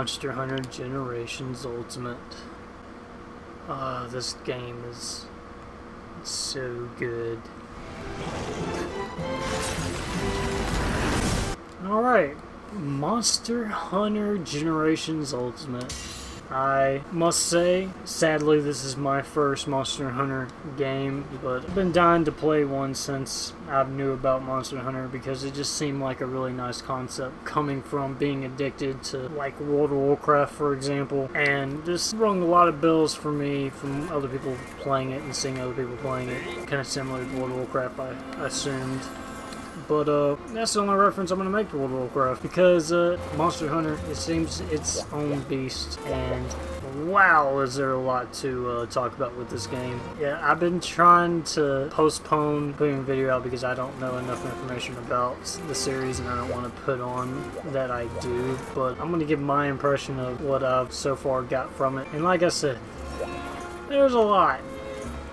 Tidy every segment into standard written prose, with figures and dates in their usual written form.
Monster Hunter Generations Ultimate. This game is so good. Alright, Monster Hunter Generations Ultimate. I must say, sadly, this is my first Monster Hunter game, but I've been dying to play one since I knew about Monster Hunter because it just seemed like a really nice concept coming from being addicted to like World of Warcraft, for example, and just rung a lot of bells for me from other people playing it and seeing other people playing it. Kind of similar to World of Warcraft, I assumed. But that's the only reference I'm going to make to World of Warcraft because Monster Hunter, it seems its own beast, and wow, is there a lot to talk about with this game. Yeah, I've been trying to postpone putting a video out because I don't know enough information about the series and I don't want to put on that I do, but I'm going to give my impression of what I've so far got from it. And like I said, there's a lot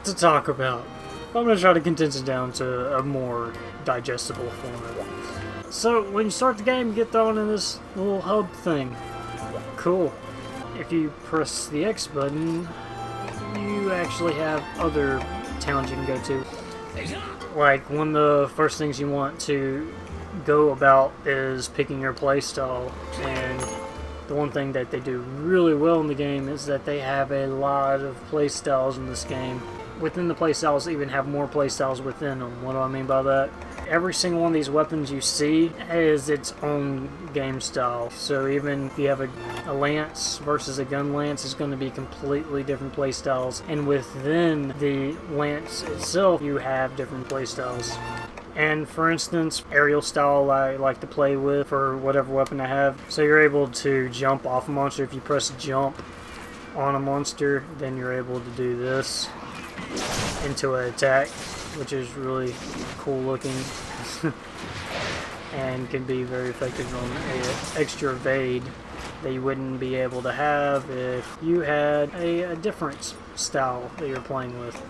to talk about. I'm going to try to condense it down to a more digestible format. So, when you start the game, you get thrown in this little hub thing. Cool. If you press the X button, you actually have other towns you can go to. Like, one of the first things you want to go about is picking your playstyle. And the one thing that they do really well in the game is that they have a lot of playstyles in this game. Within the playstyles, even have more playstyles within them. What do I mean by that? Every single one of these weapons you see has its own game style. So even if you have a lance versus a gun lance, it's going to be completely different playstyles. And within the lance itself, you have different playstyles. And for instance, aerial style I like to play with for whatever weapon I have. So you're able to jump off a monster. If you press jump on a monster, then you're able to do this into an attack, which is really cool looking and can be very effective on an extra evade that you wouldn't be able to have if you had a different style that you're playing with.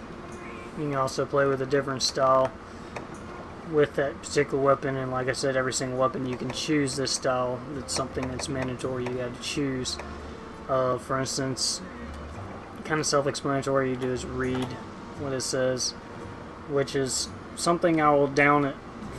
You can also play with a different style with that particular weapon, and like I said, every single weapon you can choose this style. It's something that's mandatory, you got to choose. For instance, kind of self-explanatory, you do is read what it says, which is something I will down it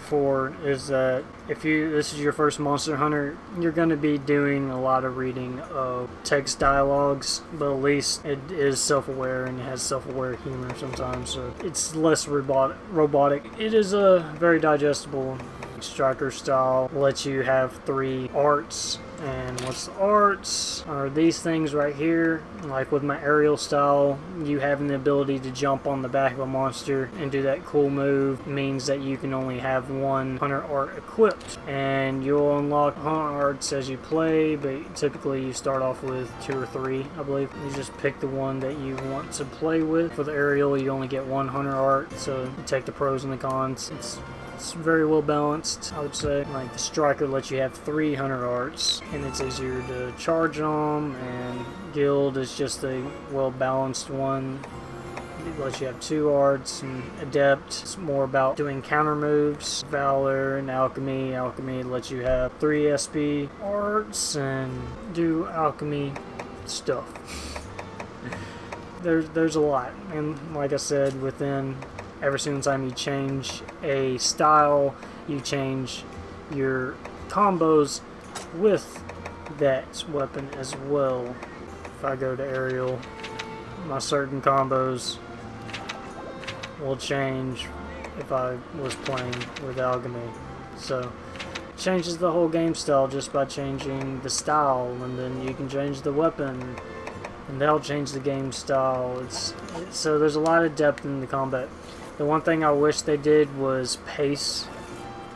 for, is that if this is your first Monster Hunter, you're going to be doing a lot of reading of text dialogues, but at least it is self-aware and it has self-aware humor sometimes, so it's less robotic. It is a very digestible. Striker style lets you have 3 arts, and what's the arts are these things right here. Like with my aerial style, you having the ability to jump on the back of a monster and do that cool move means that you can only have 1 hunter art equipped, and you'll unlock hunter arts as you play, but typically you start off with 2 or 3, I believe. You just pick the one that you want to play with. For the aerial, you only get 1 hunter art, so you take the pros and the cons. It's very well balanced, I would say. Like the striker lets you have 3 hunter arts, and it's easier to charge them, and guild is just a well balanced one. It lets you have 2 arts, and adept is more about doing counter moves. Valor and alchemy lets you have 3 SP arts and do alchemy stuff. There's a lot, and like I said, within every single time you change a style, you change your combos with that weapon as well. If I go to aerial, my certain combos will change if I was playing with alchemy. So it changes the whole game style just by changing the style, and then you can change the weapon and that'll change the game style. So there's a lot of depth in the combat. The one thing I wish they did was pace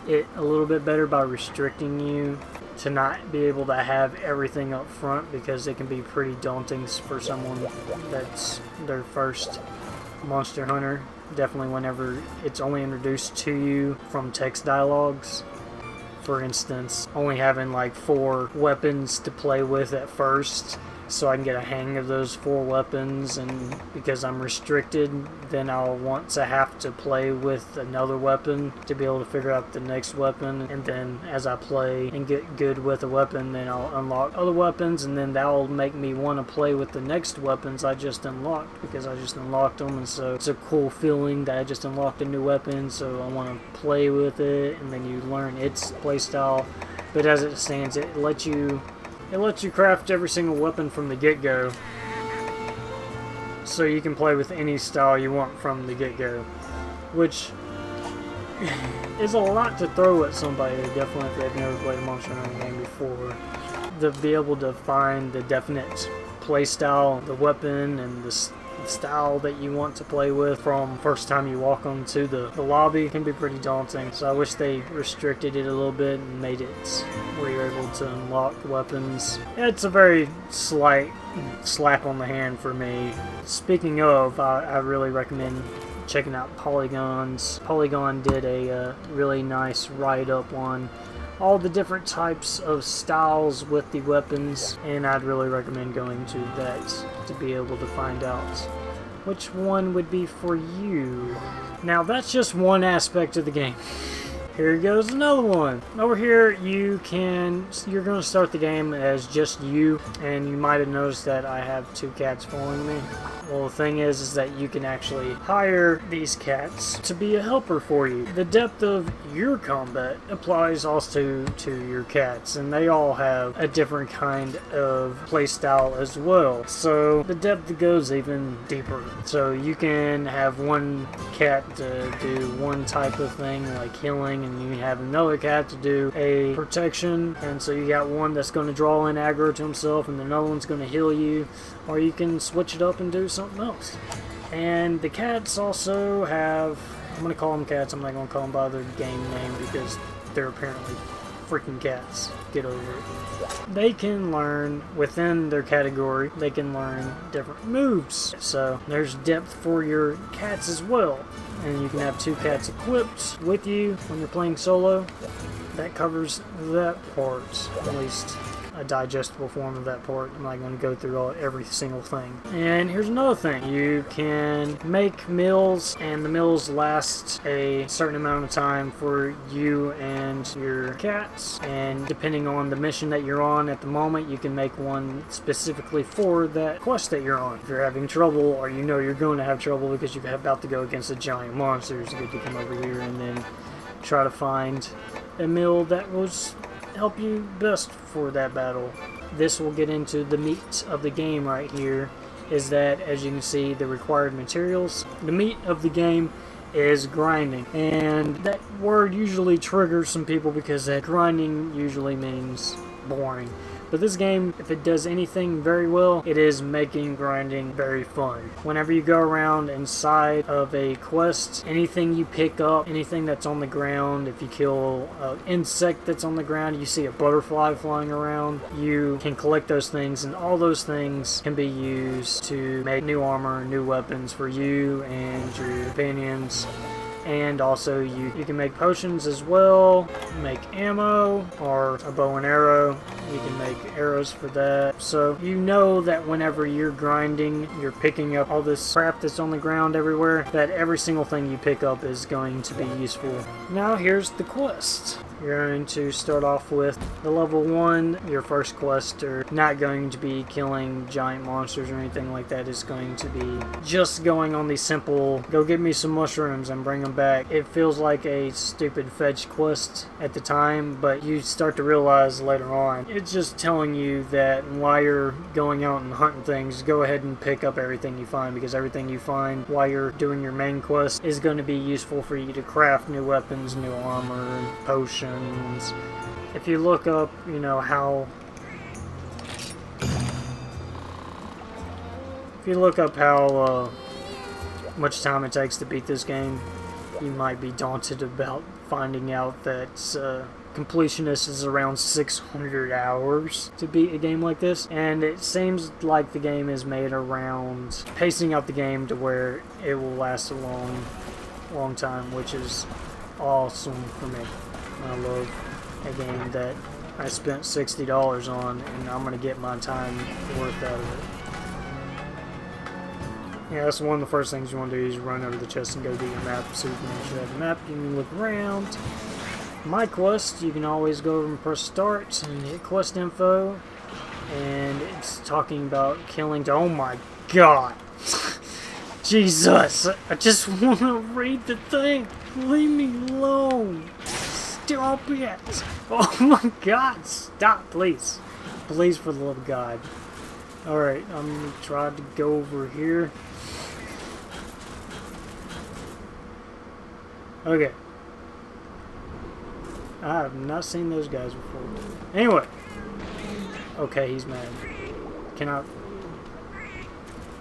it a little bit better by restricting you to not be able to have everything up front, because it can be pretty daunting for someone that's their first Monster Hunter. Definitely whenever it's only introduced to you from text dialogues. For instance, only having like 4 weapons to play with at first so I can get a hang of those 4 weapons, and because I'm restricted, then I'll want to have to play with another weapon to be able to figure out the next weapon, and then as I play and get good with a weapon, then I'll unlock other weapons, and then that'll make me want to play with the next weapons I just unlocked, because I just unlocked them, and so it's a cool feeling that I just unlocked a new weapon, so I want to play with it, and then you learn its playstyle. But as it stands, it lets you craft every single weapon from the get-go, so you can play with any style you want from the get-go, which is a lot to throw at somebody, definitely if they've never played a Monster Hunter game before. To be able to find the definite playstyle, the weapon, and the style that you want to play with from first time you walk onto the lobby can be pretty daunting. So I wish they restricted it a little bit and made it where you're able to unlock weapons. It's a very slight slap on the hand for me. Speaking of, I really recommend checking out Polygons. Polygon did a really nice write-up on all the different types of styles with the weapons, and I'd really recommend going to that to be able to find out which one would be for you. Now that's just one aspect of the game. Here goes another one. Over here you're going to start the game as just you, and you might have noticed that I have 2 cats following me. Well, the thing is that you can actually hire these cats to be a helper for you. The depth of your combat applies also to your cats, and they all have a different kind of playstyle as well. So the depth goes even deeper. So you can have one cat to do one type of thing, like healing, and you have another cat to do a protection, and so you got one that's going to draw in aggro to himself, and another one's going to heal you, or you can switch it up and do something else. And the cats also have, I'm going to call them cats, I'm not going to call them by their game name because they're apparently freaking cats. Get over it. They can learn within their category, they can learn different moves. So there's depth for your cats as well. And you can have 2 cats equipped with you when you're playing solo. That covers that part, at least a digestible form of that part. I'm not going to go through every single thing. And here's another thing. You can make meals, and the meals last a certain amount of time for you and your cats. And depending on the mission that you're on at the moment, you can make one specifically for that quest that you're on. If you're having trouble, or you know you're going to have trouble because you're about to go against a giant monster, it's good to come over here and then try to find a meal that was help you best for that battle. This will get into the meat of the game right here, is that, as you can see, the required materials. The meat of the game is grinding, and that word usually triggers some people because that grinding usually means boring. But this game, if it does anything very well, it is making grinding very fun. Whenever you go around inside of a quest, anything you pick up, anything that's on the ground, if you kill an insect that's on the ground, you see a butterfly flying around, you can collect those things, and all those things can be used to make new armor, new weapons for you and your companions. And also you can make potions as well, make ammo, or a bow and arrow. You can make arrows for that. So you know that whenever you're grinding, you're picking up all this crap that's on the ground everywhere, that every single thing you pick up is going to be useful. Now here's the quest. You're going to start off with the level 1. Your first quest are not going to be killing giant monsters or anything like that. It's going to be just going on the simple, go get me some mushrooms and bring them back. It feels like a stupid fetch quest at the time, but you start to realize later on, it's just telling you that while you're going out and hunting things, go ahead and pick up everything you find, because everything you find while you're doing your main quest is going to be useful for you to craft new weapons, new armor, potions. If you look up, how much time it takes to beat this game, you might be daunted about finding out that completionist is around 600 hours to beat a game like this, and it seems like the game is made around pacing out the game to where it will last a long time, which is awesome for me. I love a game that I spent $60 on, and I'm gonna get my time worth out of it. Yeah, that's one of the first things you want to do is run over the chest and go get your map, so you can actually have the map. You can look around. My quest, you can always go over and press start and hit quest info, and it's talking about killing. Oh my god! Jesus! I just want to read the thing. Leave me alone. Stop it! Oh my god! Stop, please, please, for the love of God. All right, I'm gonna try to go over here. Okay. I have not seen those guys before. Anyway. Okay, he's mad. Can I...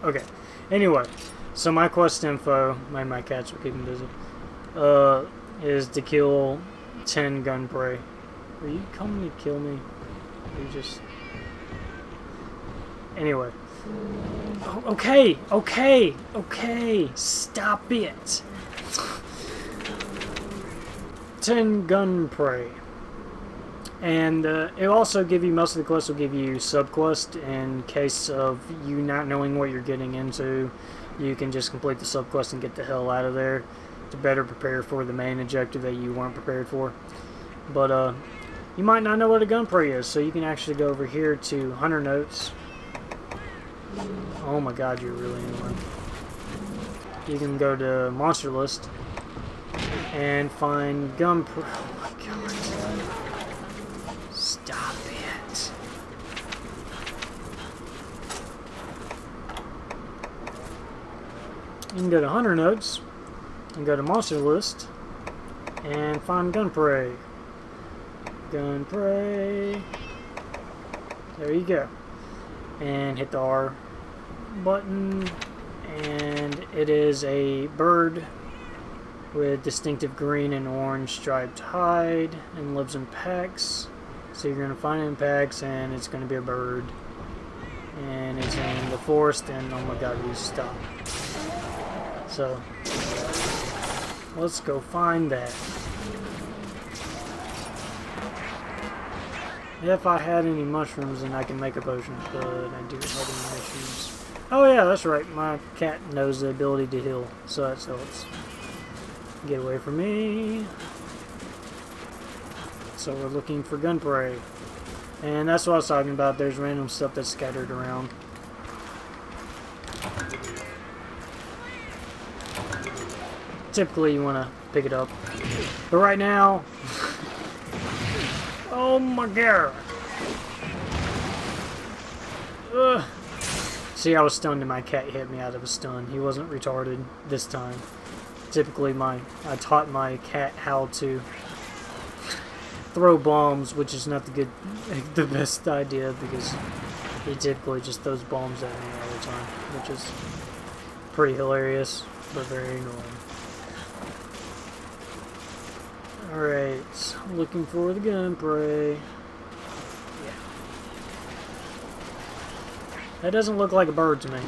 Okay. Anyway. So my quest info, my cats will keep him busy, is to kill 10 gunprey. Are you coming to kill me? Are you just... Anyway. Oh, okay. Okay. Okay. Stop it. 10 gunprey, and it'll also give you, most of the quests will give you subquest. In case of you not knowing what you're getting into, you can just complete the subquest and get the hell out of there to better prepare for the main objective that you weren't prepared for. But you might not know what a gunprey is, so you can actually go over here to Hunter Notes. Oh my god, you're really annoying. You can go to Monster List and find gunprey. Oh my god. Stop it. You can go to Hunter Notes and go to Monster List and find gunprey. Gunprey. There you go. And hit the R button, and it is a bird with distinctive green and orange striped hide and lives in packs. So you're going to find it in packs, and it's going to be a bird, and it's in the forest. And oh my god, we stop. So let's go find that. If I had any mushrooms, then I can make a potion, but I do have any mushrooms. Oh yeah, that's right, my cat knows the ability to heal, so that helps. Get away from me. So we're looking for gunprey. And that's what I was talking about. There's random stuff that's scattered around. Typically you want to pick it up. But right now... oh my god! Ugh. See, I was stunned and my cat hit me out of a stun. He wasn't retarded this time. Typically I taught my cat how to throw bombs, which is not the best idea, because he typically just throws bombs at me all the time, which is pretty hilarious, but very annoying. Alright, looking for the gunprey. Yeah. That doesn't look like a bird to me.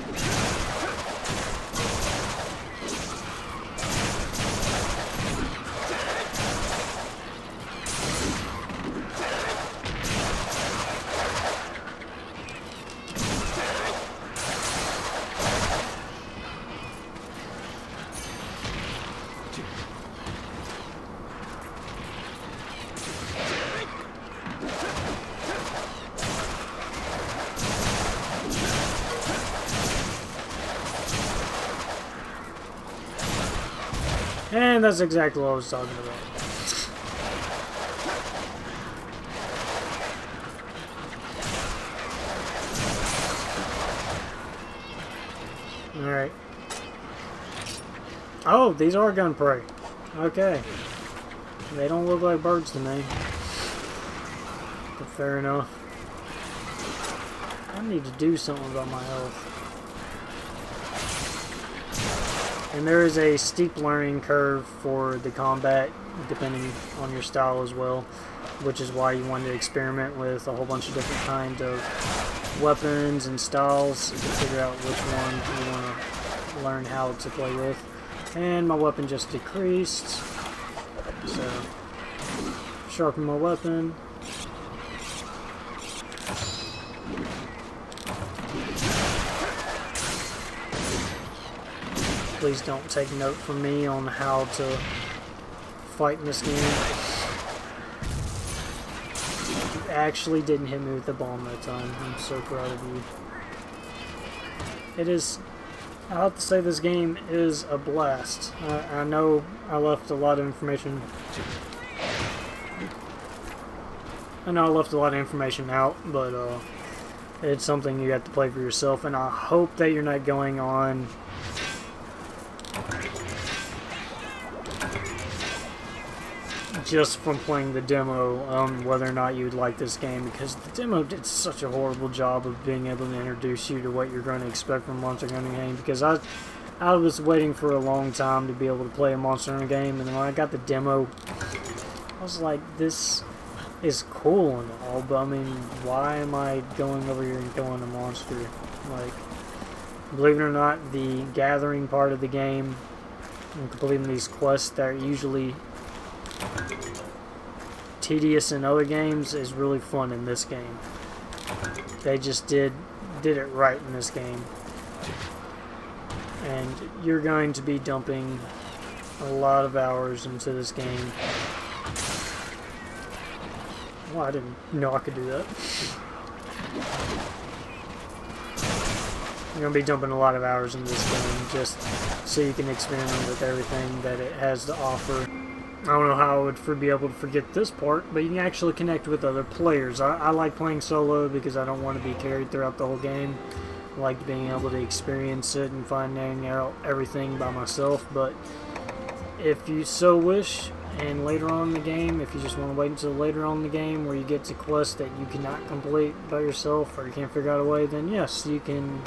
And that's exactly what I was talking about. Alright. Oh, these are gunprey. Okay. They don't look like birds to me. But fair enough. I need to do something about my health. And there is a steep learning curve for the combat, depending on your style as well, which is why you want to experiment with a whole bunch of different kinds of weapons and styles to figure out which one you want to learn how to play with. And my weapon just decreased, so sharpen my weapon. Please don't take note from me on how to fight in this game. You actually didn't hit me with the bomb that time. I'm so proud of you. It is... I have to say this game is a blast. I know I left a lot of information... out, but it's something you have to play for yourself, and I hope that you're not going on just from playing the demo whether or not you would like this game, because the demo did such a horrible job of being able to introduce you to what you're going to expect from a Monster Hunter game, because I was waiting for a long time to be able to play a Monster Hunter game, and then when I got the demo, I was like, this is cool and all, but I mean, why am I going over here and killing a monster? Like, believe it or not, the gathering part of the game and completing these quests that are usually tedious in other games is really fun in this game. They just did it right in this game. And you're going to be dumping a lot of hours into this game. Well, I didn't know I could do that. You're going to be dumping a lot of hours in this game just so you can experiment with everything that it has to offer. I don't know how I would be able to forget this part, but you can actually connect with other players. I like playing solo because I don't want to be carried throughout the whole game. I like being able to experience it and finding out everything by myself, but if you so wish, and later on in the game, if you just want to wait until later on in the game where you get to quests that you cannot complete by yourself or you can't figure out a way, then yes, you can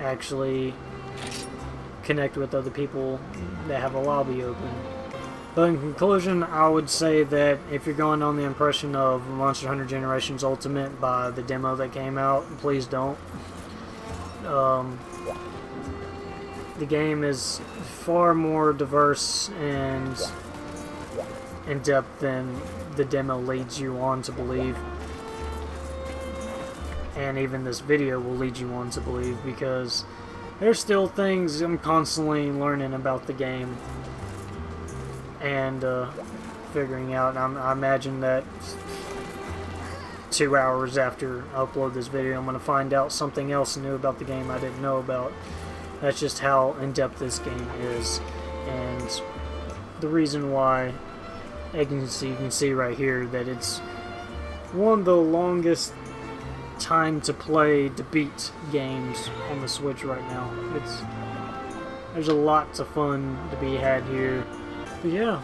actually connect with other people that have a lobby open. But in conclusion, I would say that if you're going on the impression of Monster Hunter Generations Ultimate by the demo that came out, please don't. The game is far more diverse and in depth than the demo leads you on to believe, and even this video will lead you on to believe, because there's still things I'm constantly learning about the game and figuring out. I imagine that 2 hours after I upload this video, I'm going to find out something else new about the game I didn't know about. That's just how in-depth this game is, and the reason why you can see right here that it's one of the longest time to play to beat games on the Switch right now. There's a lot of fun to be had here. But yeah,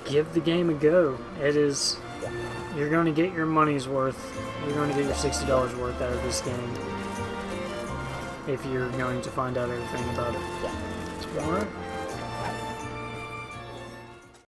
give the game a go. You're going to get your money's worth. You're going to get your $60 worth out of this game if you're going to find out everything about it. Alright.